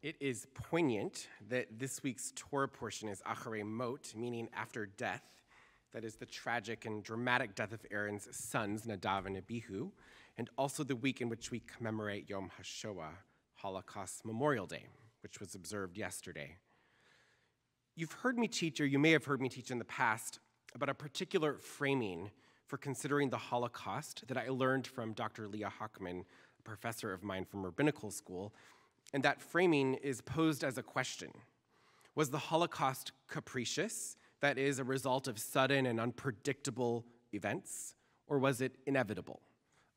It is poignant that this week's Torah portion is Acharei Mot, meaning after death. That is the tragic and dramatic death of Aaron's sons, Nadav and Abihu, and also the week in which we commemorate Yom HaShoah, Holocaust Memorial Day, which was observed yesterday. You've heard me teach, or you may have heard me teach in the past, about a particular framing for considering the Holocaust that I learned from Dr. Leah Hockman, a professor of mine from rabbinical school. And that framing is posed as a question. Was the Holocaust capricious, that is, a result of sudden and unpredictable events, or was it inevitable,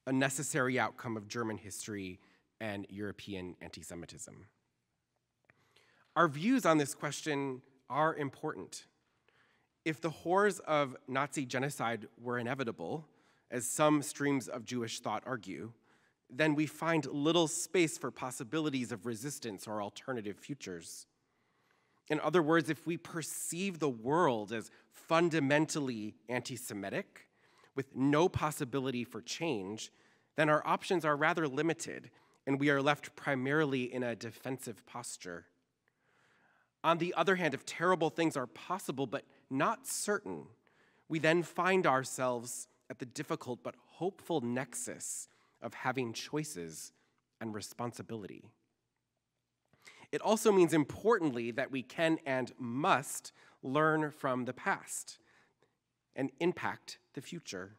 a necessary outcome of German history and European anti-Semitism? Our views on this question are important. If the horrors of Nazi genocide were inevitable, as some streams of Jewish thought argue, then we find little space for possibilities of resistance or alternative futures. In other words, if we perceive the world as fundamentally anti-Semitic, with no possibility for change, then our options are rather limited, and we are left primarily in a defensive posture. On the other hand, if terrible things are possible but not certain, we then find ourselves at the difficult but hopeful nexus of having choices and responsibility. It also means, importantly, that we can and must learn from the past and impact the future.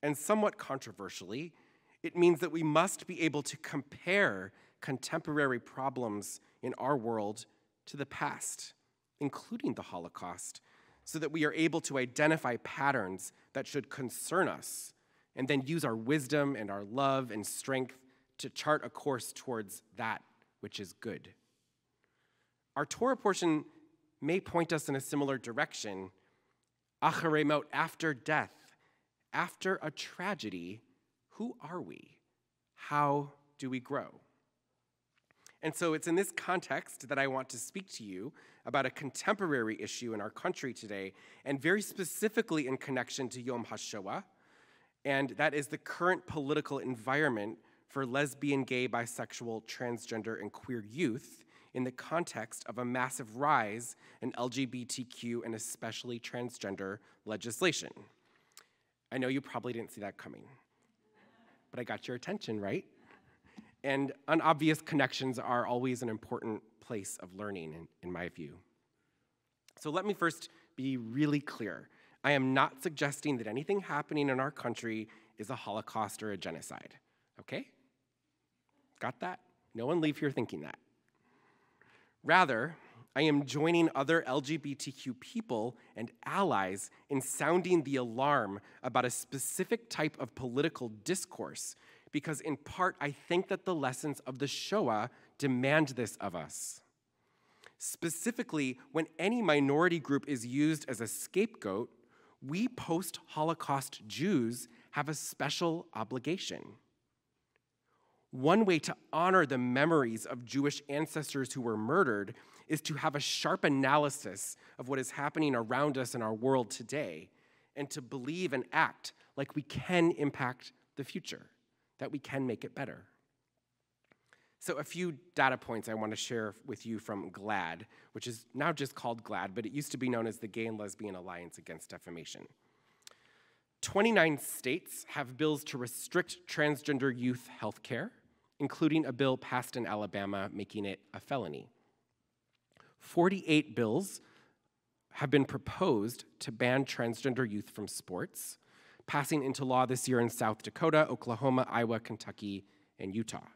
And somewhat controversially, it means that we must be able to compare contemporary problems in our world to the past, including the Holocaust, so that we are able to identify patterns that should concern us and then use our wisdom and our love and strength to chart a course towards that which is good. Our Torah portion may point us in a similar direction. Acharei Mot, after death, after a tragedy, who are we? How do we grow? And so it's in this context that I want to speak to you about a contemporary issue in our country today, and very specifically in connection to Yom HaShoah, and that is the current political environment for lesbian, gay, bisexual, transgender, and queer youth in the context of a massive rise in LGBTQ and especially transgender legislation. I know you probably didn't see that coming, but I got your attention, right? And unobvious connections are always an important place of learning, in my view. So let me first be really clear. I am not suggesting that anything happening in our country is a Holocaust or a genocide, okay? Got that? No one leave here thinking that. Rather, I am joining other LGBTQ people and allies in sounding the alarm about a specific type of political discourse, because in part, I think that the lessons of the Shoah demand this of us. Specifically, when any minority group is used as a scapegoat, we post-Holocaust Jews have a special obligation. One way to honor the memories of Jewish ancestors who were murdered is to have a sharp analysis of what is happening around us in our world today, and to believe and act like we can impact the future, that we can make it better. So a few data points I want to share with you from GLAAD, which is now just called GLAAD, but it used to be known as the Gay and Lesbian Alliance Against Defamation. 29 states have bills to restrict transgender youth health care, including a bill passed in Alabama making it a felony. 48 bills have been proposed to ban transgender youth from sports, passing into law this year in South Dakota, Oklahoma, Iowa, Kentucky, and Utah.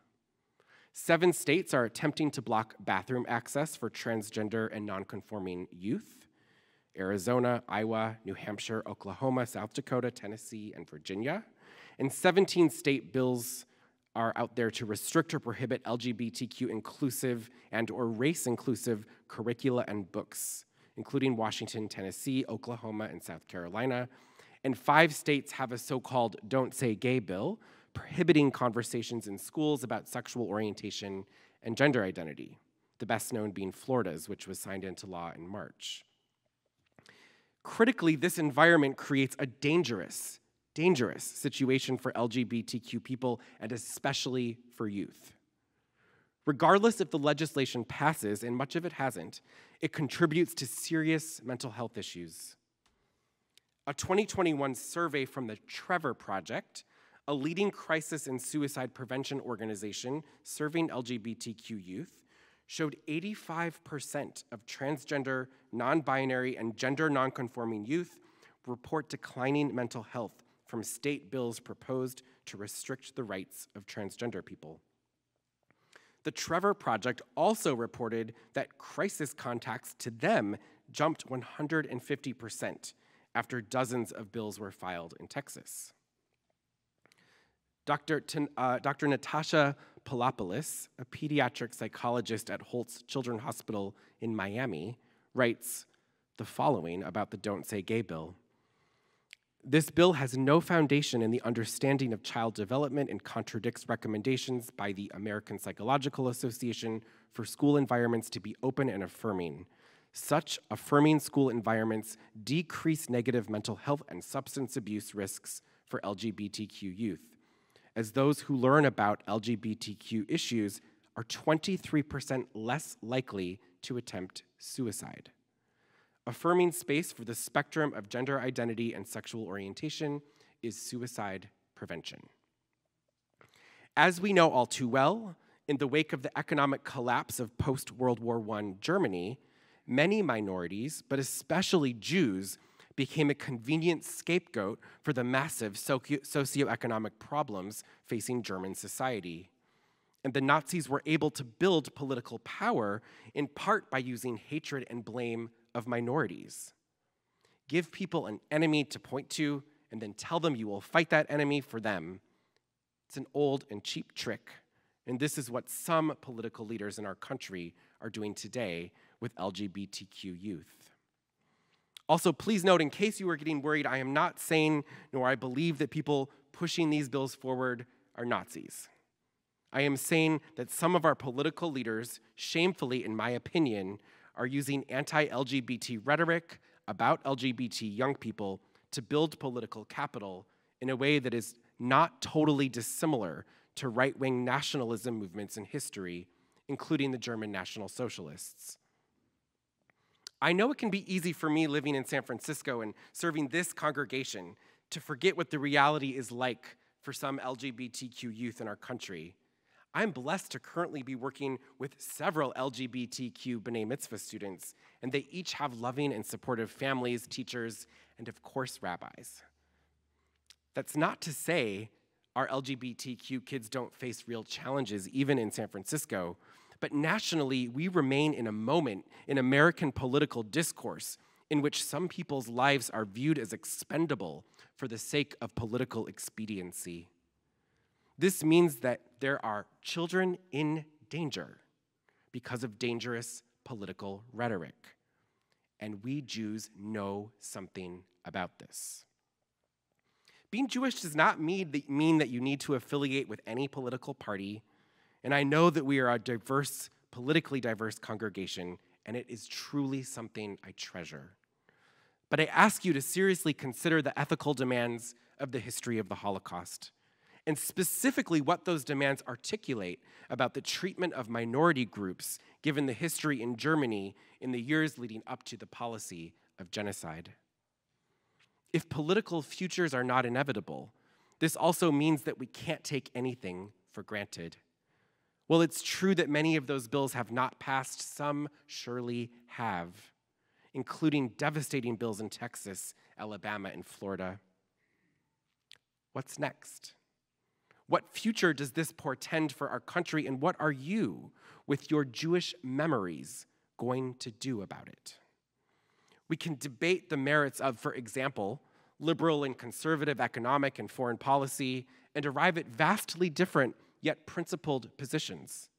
7 states are attempting to block bathroom access for transgender and nonconforming youth: Arizona, Iowa, New Hampshire, Oklahoma, South Dakota, Tennessee, and Virginia. And 17 state bills are out there to restrict or prohibit LGBTQ inclusive and or race inclusive curricula and books, including Washington, Tennessee, Oklahoma, and South Carolina. And 5 states have a so-called Don't Say Gay bill, prohibiting conversations in schools about sexual orientation and gender identity, the best known being Florida's, which was signed into law in March. Critically, this environment creates a dangerous situation for LGBTQ people, and especially for youth. Regardless if the legislation passes, and much of it hasn't, it contributes to serious mental health issues. A 2021 survey from the Trevor Project, a leading crisis and suicide prevention organization serving LGBTQ youth, showed 85% of transgender, non-binary, and gender non-conforming youth report declining mental health from state bills proposed to restrict the rights of transgender people. The Trevor Project also reported that crisis contacts to them jumped 150% after dozens of bills were filed in Texas. Dr. Natasha Palopoulos, a pediatric psychologist at Holtz Children's Hospital in Miami, writes the following about the Don't Say Gay bill. This bill has no foundation in the understanding of child development and contradicts recommendations by the American Psychological Association for school environments to be open and affirming. Such affirming school environments decrease negative mental health and substance abuse risks for LGBTQ youth, as those who learn about LGBTQ issues are 23% less likely to attempt suicide. Affirming space for the spectrum of gender identity and sexual orientation is suicide prevention. As we know all too well, in the wake of the economic collapse of post-World War I Germany, many minorities, but especially Jews, became a convenient scapegoat for the massive socioeconomic problems facing German society. And the Nazis were able to build political power in part by using hatred and blame of minorities. Give people an enemy to point to and then tell them you will fight that enemy for them. It's an old and cheap trick, and this is what some political leaders in our country are doing today with LGBTQ youth. Also, please note, in case you were getting worried, I am not saying nor I believe that people pushing these bills forward are Nazis. I am saying that some of our political leaders, shamefully in my opinion, are using anti-LGBT rhetoric about LGBT young people to build political capital in a way that is not totally dissimilar to right-wing nationalism movements in history, including the German National Socialists. I know it can be easy for me living in San Francisco and serving this congregation to forget what the reality is like for some LGBTQ youth in our country. I'm blessed to currently be working with several LGBTQ B'nai Mitzvah students, and they each have loving and supportive families, teachers, and of course, rabbis. That's not to say our LGBTQ kids don't face real challenges, even in San Francisco, but nationally, we remain in a moment in American political discourse in which some people's lives are viewed as expendable for the sake of political expediency. This means that there are children in danger because of dangerous political rhetoric. And we Jews know something about this. Being Jewish does not mean that you need to affiliate with any political party. And I know that we are a diverse, politically diverse congregation, and it is truly something I treasure. But I ask you to seriously consider the ethical demands of the history of the Holocaust, and specifically what those demands articulate about the treatment of minority groups given the history in Germany in the years leading up to the policy of genocide. If political futures are not inevitable, this also means that we can't take anything for granted. Well, it's true that many of those bills have not passed, some surely have, including devastating bills in Texas, Alabama, and Florida. What's next? What future does this portend for our country, and what are you, with your Jewish memories, going to do about it? We can debate the merits of, for example, liberal and conservative economic and foreign policy, and arrive at vastly different yet principled positions.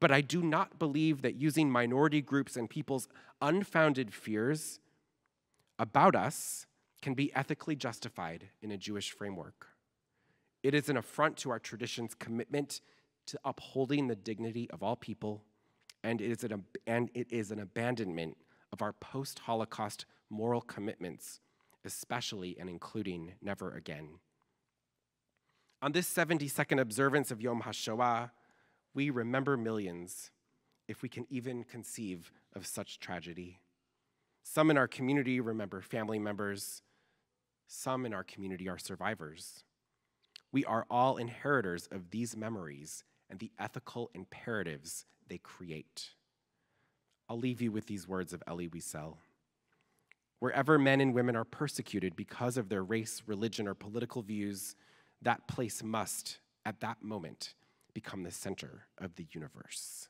But I do not believe that using minority groups and people's unfounded fears about us can be ethically justified in a Jewish framework. It is an affront to our tradition's commitment to upholding the dignity of all people, and it is an abandonment of our post-Holocaust moral commitments, especially and including never again. On this 72nd observance of Yom HaShoah, We remember millions, if we can even conceive of such tragedy. Some in our community remember family members. Some in our community are survivors. We are all inheritors of these memories and the ethical imperatives they create. I'll leave you with these words of Elie Wiesel. Wherever men and women are persecuted because of their race, religion, or political views, that place must, at that moment, become the center of the universe.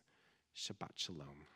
Shabbat shalom.